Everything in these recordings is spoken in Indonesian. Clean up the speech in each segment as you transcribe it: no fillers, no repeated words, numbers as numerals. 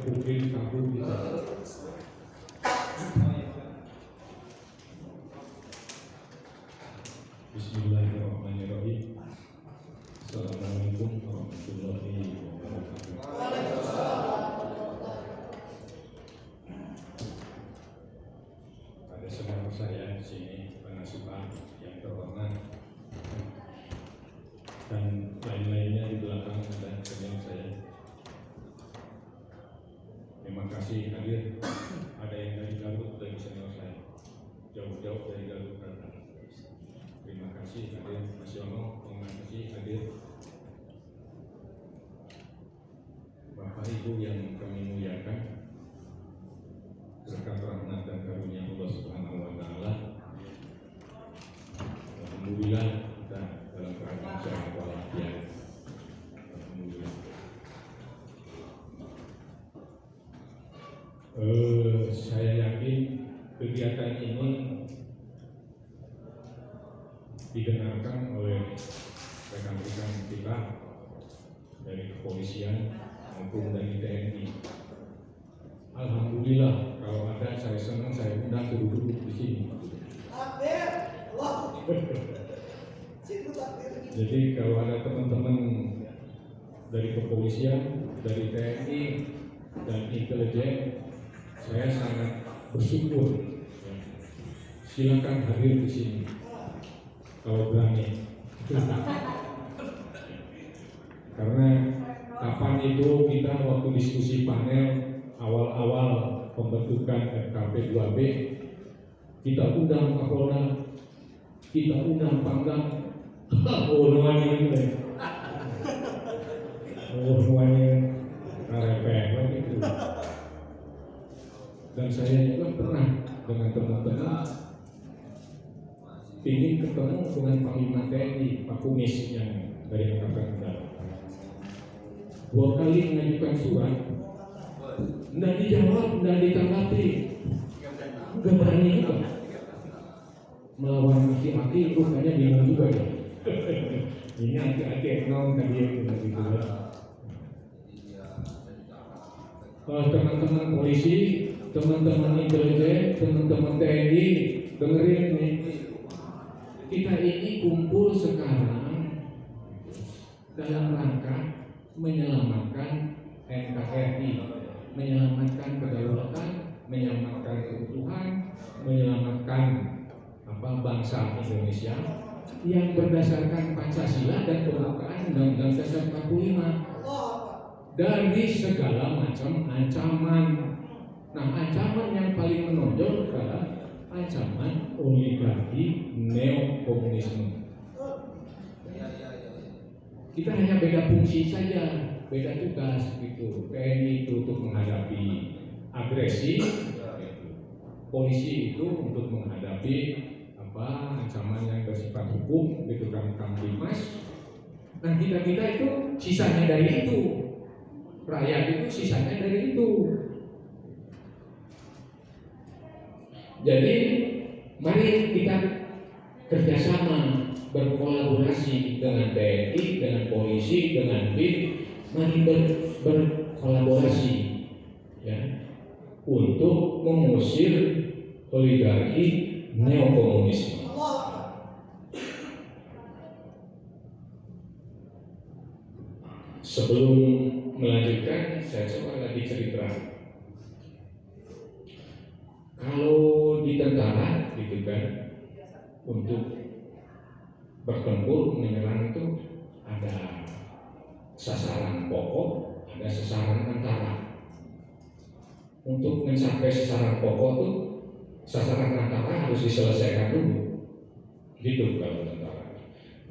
Republik Kampung kita. Bismillahirrahmanirrahim. Assalamualaikum warahmatullahi wabarakatuh. Ada saudara saya di sini, penasihat yang terhormat, dan lain-lainnya di belakang ada rekan saya. Terima kasih hadir. Ada yang dari Garut, dari senior saya, jauh-jauh dari Garut datang. Terima kasih hadir, Mas Yono. Terima kasih hadir, Bapak Ibu yang kami muliakan, berkat rahmat dan karunia Allah Subhanahu Wa Taala. Alhamdulillah kita dalam keadaan sehat walafiat. Alhamdulillah. Saya yakin kegiatan ini didengarkan oleh rekan-rekan kita dari kepolisian maupun dari TNI. Alhamdulillah, kalau ada saya senang, saya undang duduk di sini. Jadi kalau ada teman-teman dari kepolisian, dari TNI dan intelijen, saya sangat bersyukur. Silakan hadir di sini kalau berani. Karena kapan itu kita waktu diskusi panel awal-awal pembentukan RKP 2B, kita undang Kapolda, kita undang Pangdam. Nuanya itu, nuanya repot itu. Dan saya juga pernah dengan teman-teman ingin ketemu dengan Panglima TNI, Pak Kumis yang dari Angkatan Udara. 2 kali mengajukan surat, tidak dijawab, tidak ditanggapi, nggak berani juga. Melawan aki-aki rupanya bingung juga ya. Ini aki-aki non tadi yang gitu ya. Teman-teman polisi, teman-teman intelijen, teman-teman TNI, dengerin ini. Kita ini kumpul sekarang dalam rangka menyelamatkan NKRI, menyelamatkan kedaulatan, menyelamatkan keutuhan, menyelamatkan bangsa Indonesia yang berdasarkan Pancasila dan pembukaan Undang-Undang Dasar 45 dari segala macam ancaman. Nah, ancaman yang paling menonjol adalah ancaman oligarki neokomunisme. Kita hanya beda fungsi saja, beda tugas gitu. TNI itu untuk menghadapi agresi, polisi itu untuk menghadapi ancaman yang bersifat hukum, gitu kan, Kamtimas. Nah, kita itu sisanya dari itu, rakyat itu sisanya dari itu. Jadi mari kita kerjasama, berkolaborasi dengan TNI, dengan polisi, dengan BIN. Mari berkolaborasi ya, untuk mengusir oligarki neokomunisme. Sebelum melanjutkan, saya coba lagi cerita. Kalau di tentara gitu kan, untuk bertempur menyerang itu ada sasaran pokok, ada sasaran antara. Untuk mencapai sasaran pokok itu sasaran antara harus diselesaikan dulu, gitu kalau tentara.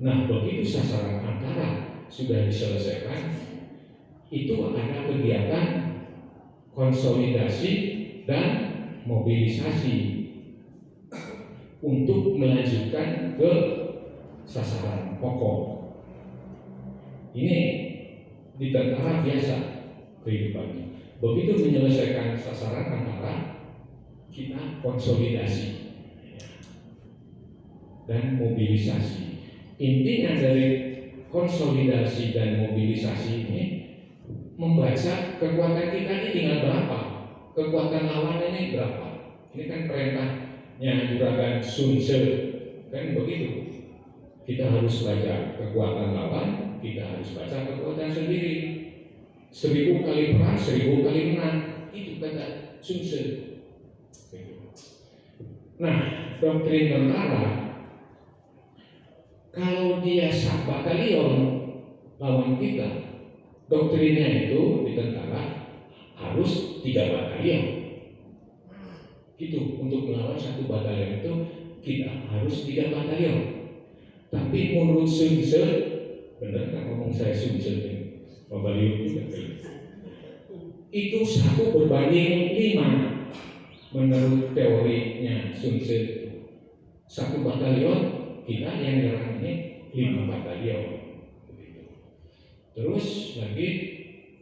Nah, begitu sasaran antara sudah diselesaikan, itu ada kegiatan konsolidasi dan mobilisasi untuk melanjutkan ke sasaran pokok. Ini di tentara biasa kehidupannya. Begitu menyelesaikan sasaran antara, kita konsolidasi dan mobilisasi. Intinya dari konsolidasi dan mobilisasi ini membaca kekuatan kita ini tinggal berapa, kekuatan lawan ini berapa. Ini kan perintahnya juragan Sun Tzu, kan begitu. Kita harus baca kekuatan lawan, kita harus baca kekuatan sendiri. 1000 kali perang, 1000 kali menang. Itu kata Sun Tzu. Nah, doktrin tentara, kalau dia sak batalion lawan kita, doktrinnya itu di tentara harus 3 batalion. Gitu, untuk melawan 1 batalion itu kita harus 3 batalion. Tapi menurut Sun Tzu, benar kan ngomong saya Sun Tzu ini? Baliut juga itu 1 berbanding 5 menurut teorinya Sun Tzu. 1 batalion kita yang dalam ini 5 batalion. Terus lagi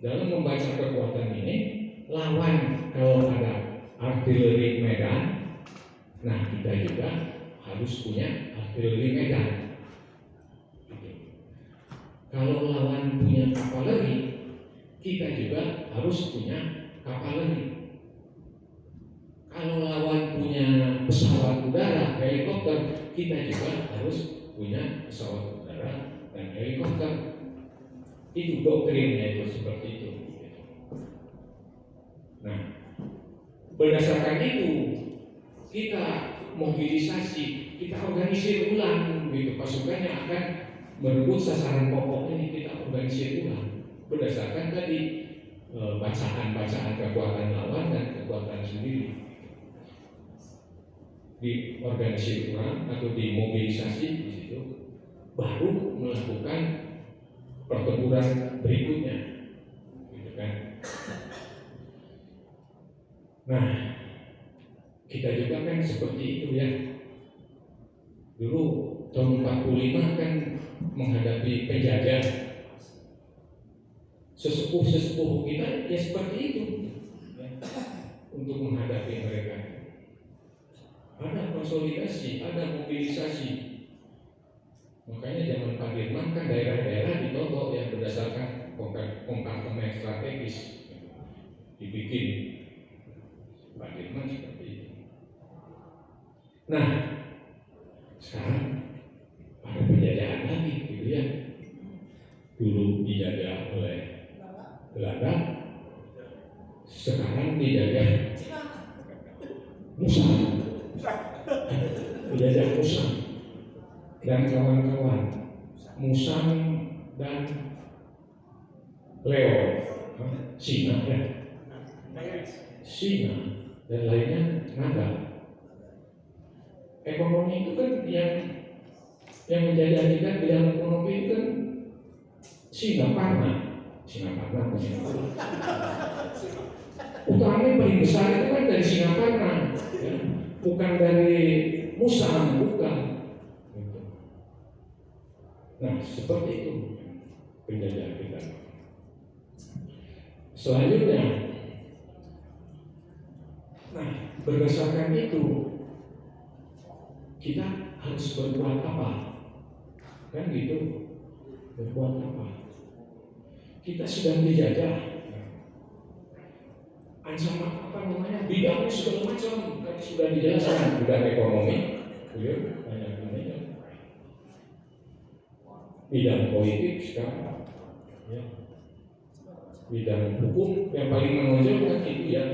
dalam membaca kekuatan ini, lawan kalau ada artileri medan, nah kita juga harus punya artileri medan. Kalau lawan punya kavaleri, kita juga harus punya kavaleri. Kalau lawan punya pesawat udara, helikopter, kita juga harus punya pesawat udara dan helikopter. Itu doktrinnya itu seperti itu. Nah, berdasarkan itu kita mobilisasi, kita organisir ulang gitu. Pasukannya akan merebut sasaran pokok ini, kita organisir ulang berdasarkan tadi bacaan-bacaan kekuatan lawan dan kekuatan sendiri. Diorganisir ulang atau dimobilisasi di situ, baru melakukan pertempuran berikutnya, gitu kan? Nah, kita juga kan seperti itu ya. Dulu tahun 45 kan menghadapi penjajah, sesepuh kita ya seperti itu ya, untuk menghadapi mereka. Ada konsolidasi, ada mobilisasi. Makanya zaman Pak Dirman kan daerah-daerah ditotok ya berdasarkan kompartemen strategis dibikin. Pak Dirman seperti itu. Nah, sekarang ada penjajahan lagi gitu ya. Dulu dijajah oleh Belanda, sekarang dijajah Musang, dijajah Musang dan kawan-kawan, Musang dan Leo, Cina ya, Cina dan lainnya Naga. Ekonomi itu kan yang menjajah kita bidang ekonomi itu kan Singaparna. Utangnya paling besar itu kan dari Singaparna, ya. Bukan dari Musang, bukan. Nah, seperti itu penjajah kita. Selanjutnya, nah berdasarkan itu kita harus berbuat apa? Kan gitu, berbuat apa? Kita sedang dijajah, ancaman apa namanya? Bidangnya segala macam, kan sudah dijelaskan. Bidang ekonomi, banyak namanya. Bidang politik sekarang, ya. Bidang hukum yang paling menonjol kan itu ya,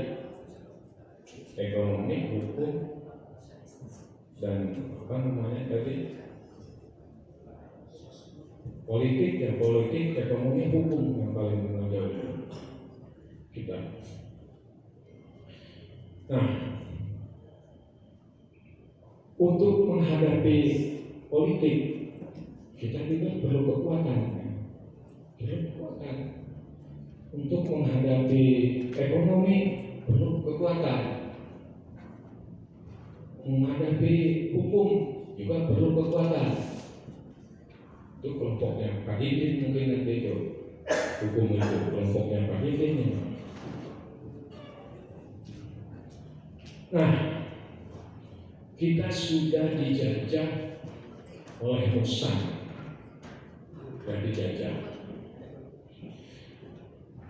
ekonomi, hukum, dan apa namanya tadi? Politik, ya politik, ekonomi, hukum yang paling menonjol kita. Nah, untuk menghadapi politik kita juga perlu kekuatan. Untuk menghadapi ekonomi perlu kekuatan. Menghadapi hukum juga perlu kekuatan. Itu kelompoknya Pak Hidin mungkin nanti itu hukum itu kelompoknya Pak Hidin. Nah, kita sudah dijajah oleh Musang dan dijajah.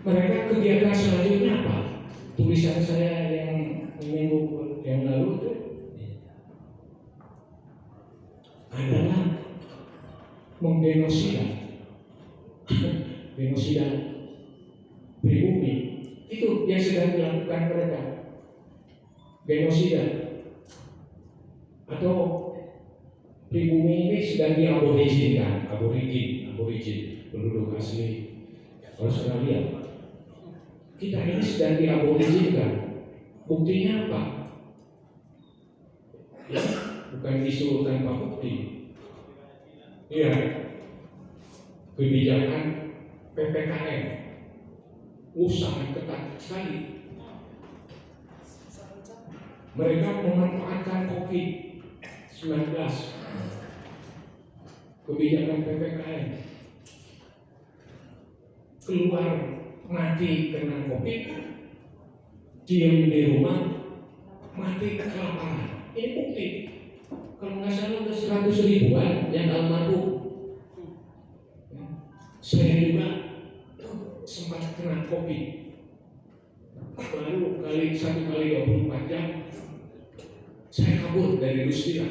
Mereka kegiatan selanjutnya apa? Tulisan saya yang minggu yang lalu itu adalah menggenosida, genosida pribumi. Itu yang sedang dilakukan mereka, genosida. Atau pribumi ini sedang diaborigin, aborigin penduduk asli Australia. Kita ini sedang diaboriginkan. Buktinya apa? Ya, bukan isu tanpa bukti. Iya, kebijakan PPKM sangat ketat sekali. Mereka memanfaatkan COVID-19, kebijakan PPKM, keluar mati kena COVID, diam di rumah, mati kelaparan. Ini bukti. Kalau nggak salah udah 100 ribuan yang almarhum. Saya juga sempat kena COVID. Baru satu kali 24 jam saya kabur dari Rustia.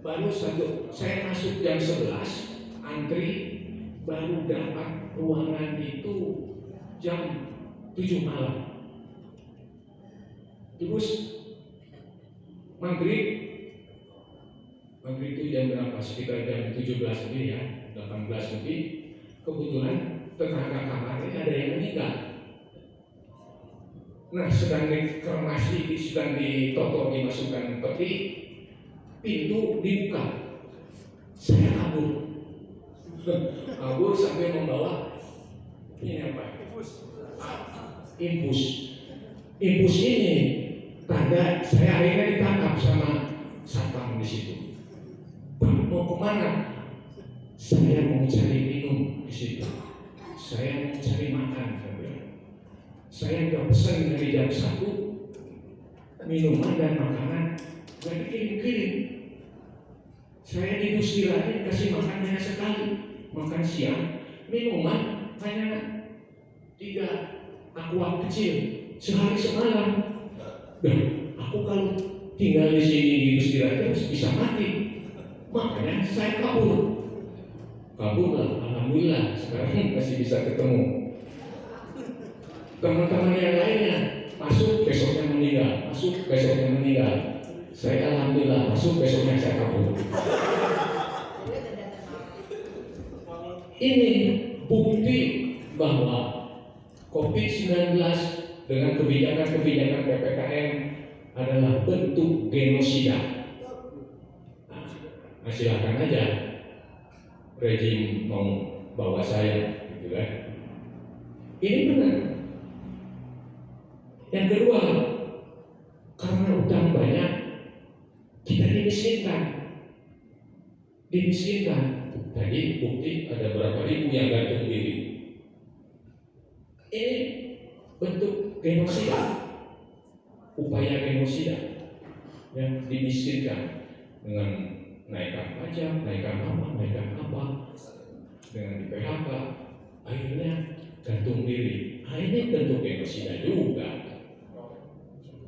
Baru saya masuk jam 11 antri, baru dapat ruangan itu jam 7 malam. Terus maghrib itu jam berapa? Sekitar jam 17 lebih ya, 18 lebih. Kebetulan tetangga kamarnya ada yang meninggal. Nah, sedang dikremasi, sedang ditotok, dimasukkan peti, pintu dibuka. Saya kabur sampai membawa ini apa? Infus ini tanda saya akhirnya ditangkap sama satpam di situ. Mau kemana? Saya mau cari minum di situ. Saya mau cari makan. Saya udah pesan dari jam 1 minuman dan makanan, nggak dikirim-kirim. Saya di Nusirani kasih makan hanya sekali, makan siang, minuman hanya 3 aqua kecil sehari semalam. Dan aku kalau tinggal di sini di Nusirani bisa mati. Makanya saya kabur lah, alhamdulillah sekarang masih bisa ketemu. Teman-teman yang lainnya masuk besoknya meninggal, Saya alhamdulillah masuk besoknya saya kabur. Ini bukti bahwa COVID-19 dengan kebijakan-kebijakan PPKM adalah bentuk genosida. Nah, silakan aja rejim mau bawa saya, gitu kan? Ini benar. Yang kedua, karena utang banyak, kita dimiskinkan. Tadi bukti ada berapa ribu yang gantung diri. Ini bentuk genosida, upaya genosida yang dimiskinkan dengan naikkan pajak, naikkan apa, dengan di PHK, akhirnya gantung diri. Ini bentuk genosida juga.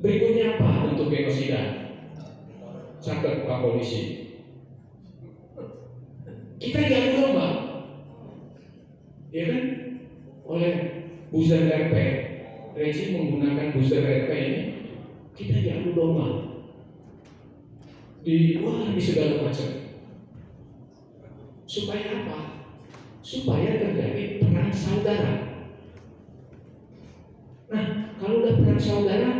Berikutnya apa bentuk genosida? Catat Pak Polisi. Kita diadu domba, ya kan? Oleh buzzer RP, rejim menggunakan buzzer RP ini, kita diadu domba. Di segala macam. Supaya apa? Supaya terjadi perang saudara. Nah, kalau udah perang saudara,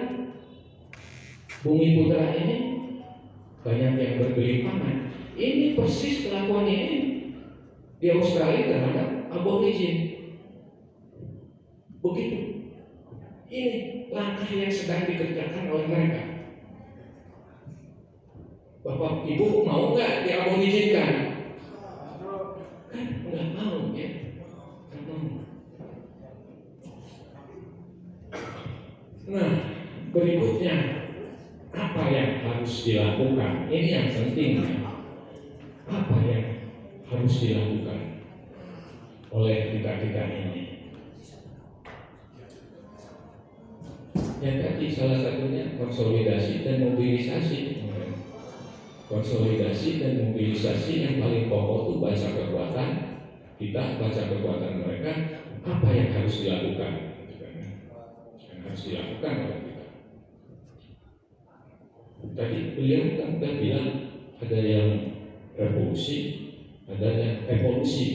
Bumi Putra ini banyak yang bergelimpangan. Ini persis kelakuan ini di Australia terhadap aborigin. Begitu. Ini langkah yang sedang dikerjakan oleh mereka. Bapak Ibu mau nggak diaboriginkan? Kan nggak mau ya. Nggak mau. Nah, berikutnya apa yang harus dilakukan? Ini yang penting. Apa yang harus dilakukan oleh kita-kita ini. Yang tadi salah satunya konsolidasi dan mobilisasi. Konsolidasi dan mobilisasi yang paling pokok itu baca kekuatan kita, baca kekuatan mereka, apa yang harus dilakukan, yang harus dilakukan oleh kita. Tadi beliau kan udah bilang ada yang revolusi, ada yang evolusi.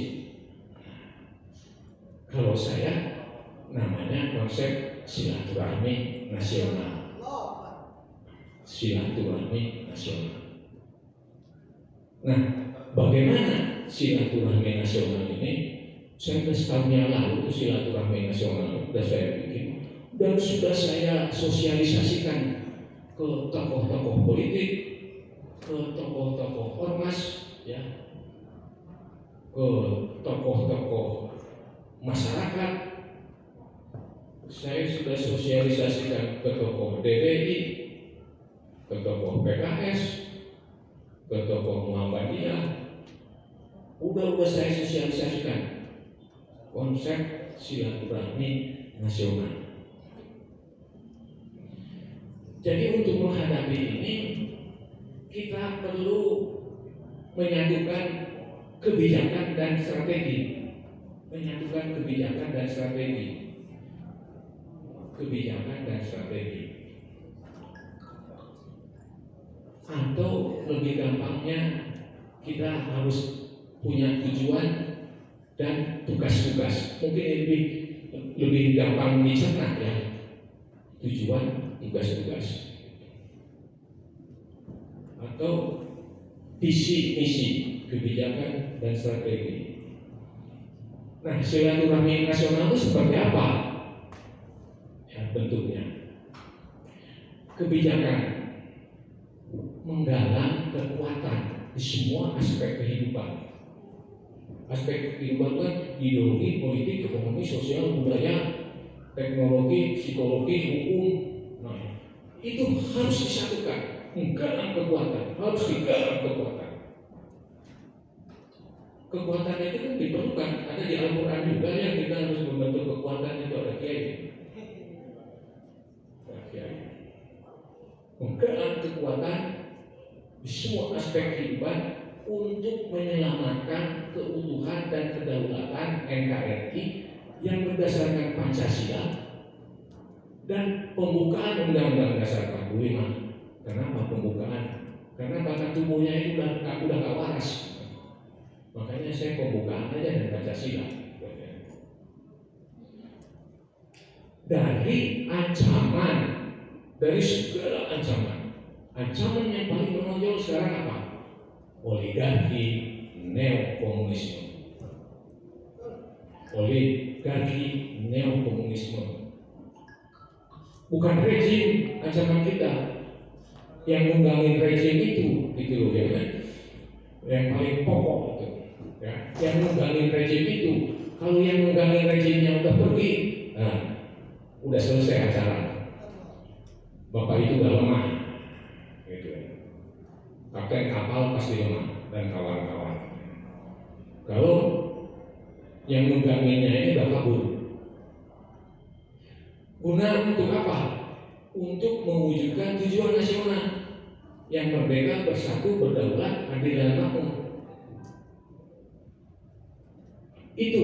Kalau saya namanya konsep silaturahmi nasional. Silaturahmi nasional. Nah, bagaimana silaturahmi nasional ini? Saya tahun yang lalu itu silaturahmi nasional sudah saya bikin dan sudah saya sosialisasikan ke tokoh-tokoh politik, ke tokoh-tokoh ormas, ya, ke tokoh-tokoh masyarakat. Saya sudah sosialisasikan ke tokoh DPI, ke tokoh PKS, ke tokoh Muhammadiyah. Udah saya sosialisasikan konsep silaturahmi nasional. Jadi untuk menghadapi ini kita perlu menyatukan kebijakan dan strategi. Menyatukan kebijakan dan strategi. Kebijakan dan strategi. Atau lebih gampangnya kita harus punya tujuan dan tugas-tugas. Mungkin lebih gampang dicerna ya. Tujuan, tugas-tugas. Atau visi misi, kebijakan dan strategi. Nah, silaturahmi nasional itu seperti apa? Ya, bentuknya. Kebijakan menggalang kekuatan di semua aspek kehidupan. Aspek kehidupan kan ideologi, politik, ekonomi, sosial, budaya, teknologi, psikologi, hukum. Nah, itu harus disatukan. Menggalang kekuatan, harus digalang kekuatan. Kekuatan itu kan diperlukan. Ada di Al-Quran juga yang kita harus membentuk kekuatan itu ada kiai. Menggalang kekuatan di semua aspek kehidupan untuk menyelamatkan keutuhan dan kedaulatan NKRI yang berdasarkan Pancasila dan pembukaan Undang-Undang Dasar 45. Kenapa pembukaan? Karena bakat tubuhnya itu udah gak waras. Makanya saya pembukaan aja dan Pancasila. Dari ancaman, dari segala ancaman. Ancaman yang paling menonjol sekarang apa? Oligarki neokomunisme. Oligarki neokomunisme. Bukan rejim ancaman kita. Yang nunggangin rejim itu, gitu loh ya kan? Yang paling pokok itu. Ya. Yang nunggangin rejim itu, kalau yang nunggangin rejimnya udah pergi, nah, udah selesai acara. Bapak itu udah lemah. Kapten kapal pasti lemah dan kawan-kawan. Kalau yang mengganginya ini udah kabur, guna untuk apa? Untuk mewujudkan tujuan nasional yang merdeka, bersatu, berdaulat, adil dan makmur. Itu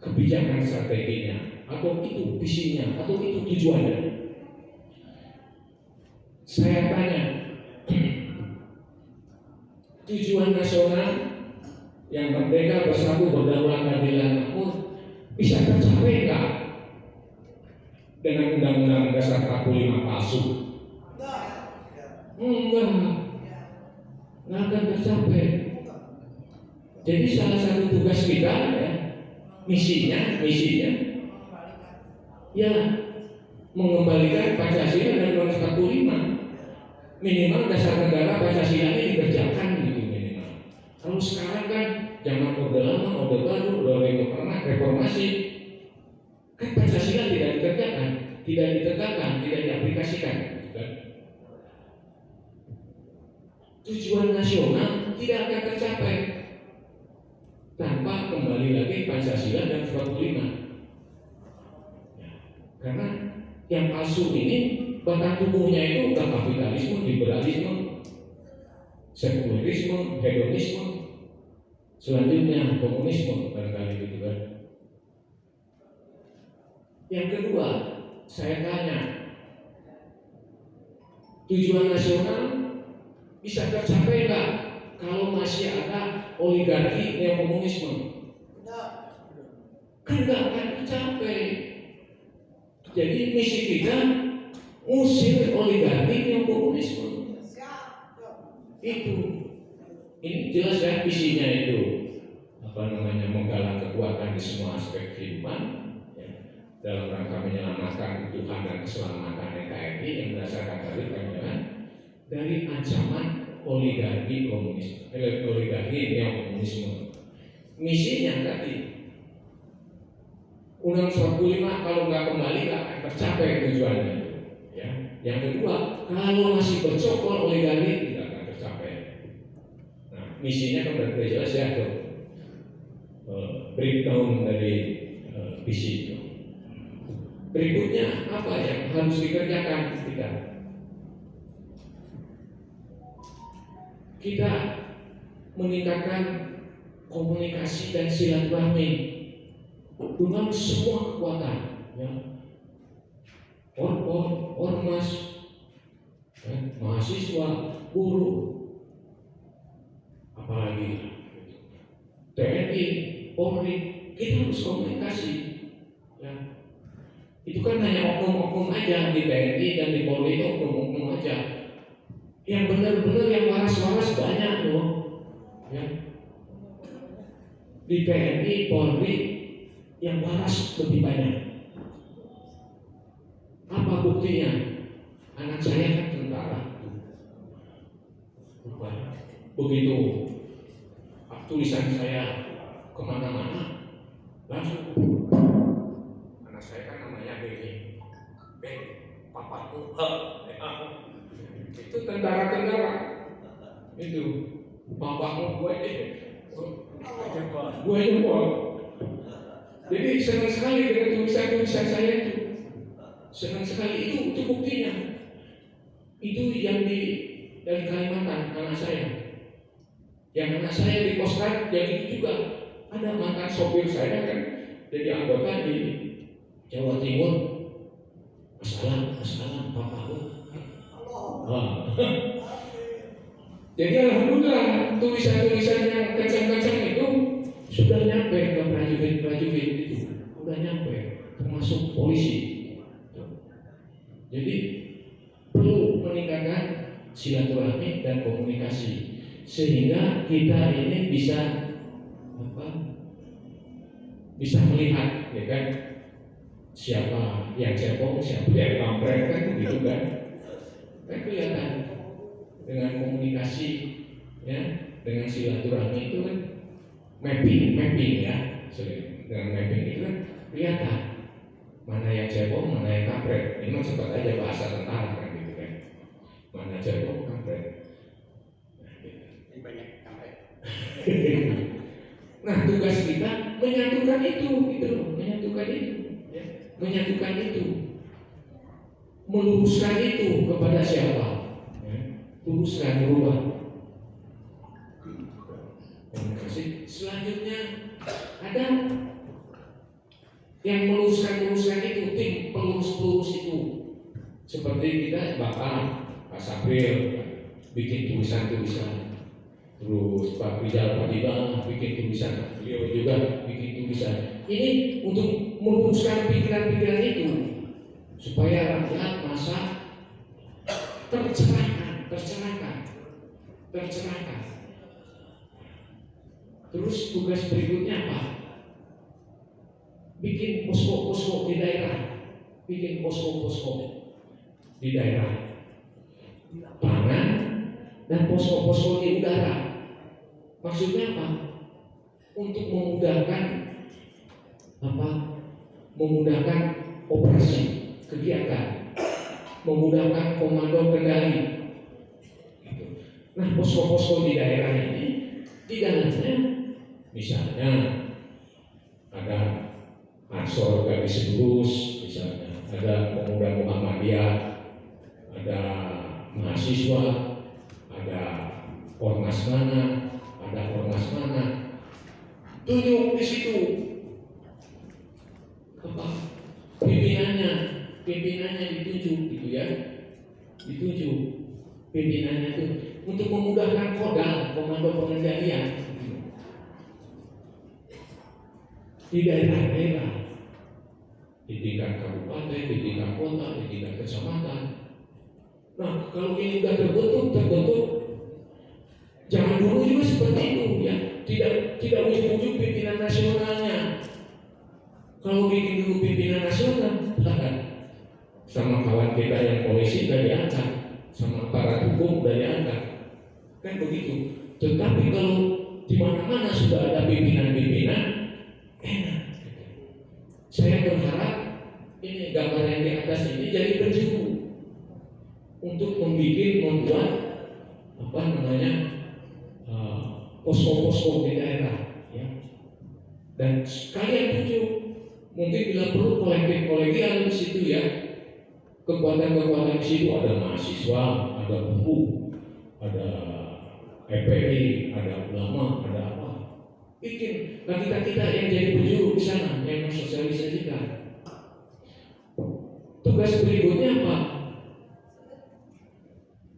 kebijakan strateginya, atau itu visinya, atau itu tujuannya. Saya tanya, tujuan nasional yang merdeka, bersatu, berdaulat, adil dan makmur bisa tercapai enggak dengan Undang-Undang Dasar 45 palsu? Enggak akan tercapai. Jadi salah satu tugas kita ya, misinya ya mengembalikan Pancasila dan Undang-Undang 45. Minimal dasar negara Pancasila ini dikerjakan gitu minimal. Kalau sekarang kan zaman Orde Lama, Orde Baru, Orde Reformasi, kan Pancasila tidak dikerjakan, tidak ditegakkan, tidak diaplikasikan, gitu kan? Tujuan nasional tidak akan tercapai. tanpa kembali lagi Pancasila dan 45. Ya, karena yang palsu ini batang tubuhnya itu udah kapitalisme, liberalisme, sekularisme, hedonisme, selanjutnya komunisme, barangkali gitu kan. Yang kedua, saya tanya, tujuan nasional bisa tercapai nggak kalau masih ada oligarki neokomunisme? Kan nggak akan tercapai. Jadi misi kita usir oligarki neokomunisme. Itu, ini jelas ya visinya itu, menggalang kekuatan di semua aspek kehidupan ya, dalam rangka menyelamatkan kehidupan dan keselamatan NKRI yang berdasarkan dalil pandangan dari ancaman oligarki komunisme, oligarki neokomunisme. Misinya tadi Undang-Undang 45 kalau nggak kembali nggak akan tercapai tujuannya. Ya. Yang kedua, kalau masih bercokol oligarki tidak akan tercapai. Nah, misinya kan sudah jelas ya tuh. Breakdown dari visi itu. Berikutnya apa yang harus dikerjakan kita? Kita meningkatkan komunikasi dan silaturahmi dengan semua kekuatan, ya. Ormas, ya, mahasiswa, guru, apalagi TNI, Polri, kita harus komunikasi. Ya. Itu kan hanya oknum-oknum aja di TNI dan di Polri, itu oknum-oknum aja. Yang benar-benar yang waras-waras banyak loh. Ya. Di TNI, Polri yang waras lebih banyak. Apa buktinya? Anak saya kan tentara. Begitu tulisan saya kemana-mana, langsung anak saya kan namanya Benny, papaku, itu tentara-tentara, itu papaku gue jempol. Jadi senang sekali dengan tulisan-tulisan saya itu, senang sekali itu buktinya. Itu yang dari Kalimantan anak saya. Yang anak saya di Kostrad, yang itu juga ada mantan sopir saya kan jadi anggota di Jawa Timur. Masalah papaku. Jadi alhamdulillah tulisan-tulisan yang kencang-kencang itu sudah nyampe ke prajurit-prajurit itu, sudah nyampe termasuk polisi. Jadi perlu meningkatkan silaturahmi dan komunikasi sehingga kita ini bisa melihat, ya kan, siapa yang cebong, siapa yang kampret kan begitu kan kelihatan dengan komunikasi, ya, dengan silaturahmi itu kan mapping ya, dengan mapping itu kan kelihatan mana yang cebong, mana yang kampret. Ini cepat aja bahasa tentara kan gitu kan, mana cebong, kampret. Banyak kampret. Nah, tugas kita menyatukan itu, ya. Menyatukan itu, meluruskan itu kepada siapa? Ya. Luruskan, berubah. Komunikasi. Selanjutnya ada yang meluruskan itu, tim pelurus itu. Seperti kita Pak Sabril bikin tulisan. Terus Pak Rizal Padilla bikin tulisan, beliau juga bikin tulisan. Ini untuk meluruskan pikiran-pikiran itu supaya rakyat masa tercerahkan. Terus tugas berikutnya apa? Bikin posko-posko di daerah, pangan dan posko-posko di udara. Maksudnya apa? Untuk memudahkan operasi, kegiatan, memudahkan komando kendali. Nah, posko-posko di daerah ini di dalamnya Misalnya ada Ansor Garis Lurus, misalnya ada pemuda Muhammadiyah, ada mahasiswa, ada ormas mana, ada ormas mana, tunjuk di situ apa pimpinannya ditunjuk gitu ya, ditunjuk pimpinannya itu untuk memudahkan komando pengendalian di daerah-daerah, di tingkat kabupaten, di tingkat kota, di tingkat kecamatan. Nah, kalau ini sudah terbentuk, jangan dulu juga seperti itu ya. Tidak ujuk-ujuk pimpinan nasionalnya. Kalau bikin dulu pimpinan nasional, silakan. Sama kawan kita yang polisi udah diangkat, sama aparat hukum udah diangkat, kan begitu. Tetapi kalau di mana-mana sudah ada pimpinan-pimpinan, enak. Saya berharap ini gambar yang di atas ini jadi penjuru untuk membuat apa namanya posko-posko di daerah, ya. Dan kalian tunjuk, mungkin bila perlu kolektif-kolegial di situ ya. Kekuatan-kekuatan di situ ada mahasiswa, ada buruh, ada FPI, ada ulama, ada apa. Bikin, nah kita yang jadi penjuru di sana, yang mensosialisasikan. Tugas berikutnya apa?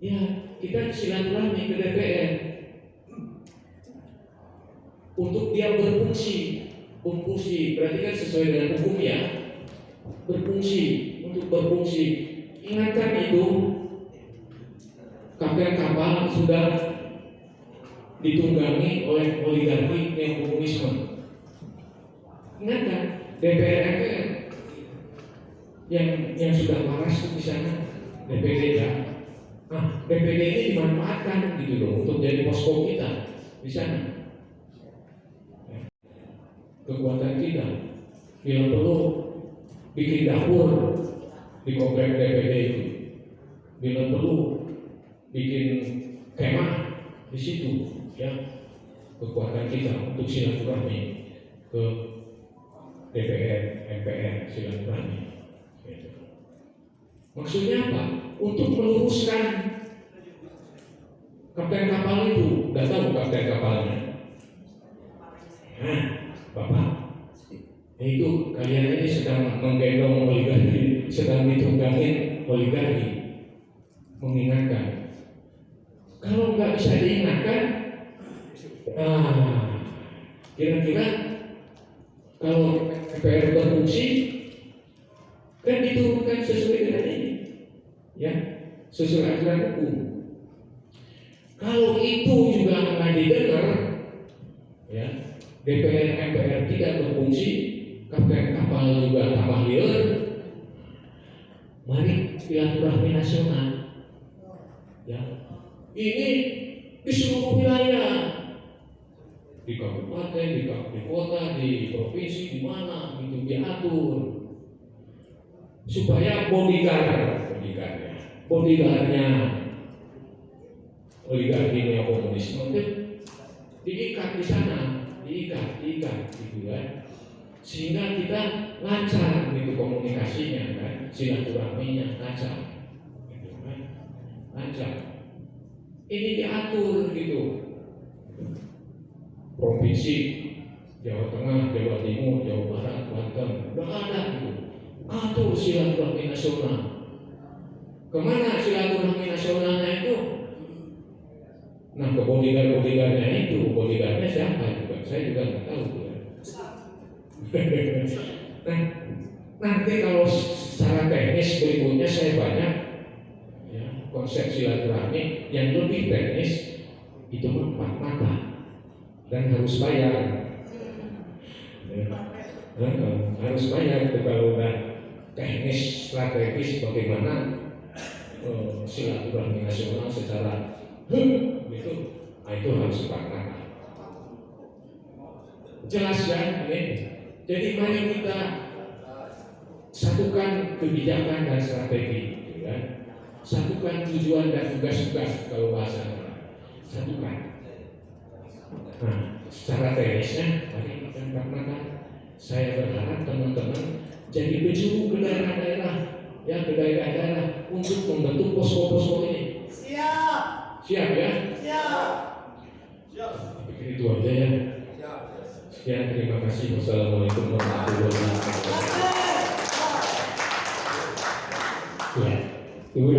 Ya, kita silaturahmi ke DPR untuk dia berfungsi, berarti kan sesuai dengan hukum ya, untuk berfungsi. Ingatkan itu, kapten kapal sudah ditunggangi oleh oligarki neokomunisme. Ingatkan DPR yang sudah waras di sana, DPD ya. Nah, DPD ini dimanfaatkan gitu loh untuk jadi posko kita di sana. Kekuatan kita, bila perlu bikin dapur di komplek DPD itu, bila perlu bikin kemah di situ, ya. Kekuatan kita untuk silaturahmi ke DPR, MPR, silaturahmi. Maksudnya apa? Untuk meluruskan kapten kapal itu. Udah tahu kapten kapalnya? Nah, Bapak, itu kalian ini sedang menggendong oligarki, sedang ditunggangin oligarki. Mengingatkan. Kalau nggak bisa diingatkan, kira-kira kalau MPR berfungsi, kan diturunkan sesuai dengan ini, ya, sesuai aturan hukum. Kalau itu juga nggak didengar, ya, DPR MPR tidak berfungsi, kapten kapal juga tambah liar. Mari silaturahmi nasional, ya. Ini di seluruh wilayah, di kabupaten, di kota, di provinsi, di mana itu diatur supaya bodyguardnya oligarki neokomunisme itu diikat di sana, diikat gitu kan, sehingga kita lancar gitu komunikasinya kan, silaturahminya lancar, gitu kan, lancar. Ini diatur gitu. Provinsi Jawa Tengah, Jawa Timur, Jawa Barat, Banten, udah ada gitu. Atur silaturahmi nasional. Kemana silaturahmi nasionalnya itu? Nah, ke bodyguardnya itu, bodyguardnya siapa itu kan? Saya juga nggak tahu ya. Nah, nanti kalau secara teknis berikutnya saya banyak ya, konsep silaturahmi yang lebih teknis itu 4 mata dan harus bayar. Harus bayar itu kalau udah teknis strategis bagaimana silaturahmi nasional secara itu, itu harus dipaknakan. Jelas ya ini. Jadi mari kita satukan kebijakan dan strategi, gitu kan? Satukan tujuan dan tugas-tugas kalau bahasa satukan. Nah, secara teknisnya, mari kita katakan, saya berharap teman-teman jadi penjuru ke daerah-daerah, ya ke daerah-daerah untuk membentuk posko-posko ini. Siap. Siap ya? Siap. Pikir itu aja ya. Sekian, terima kasih. Wassalamualaikum warahmatullahi wabarakatuh. Ya, Ibu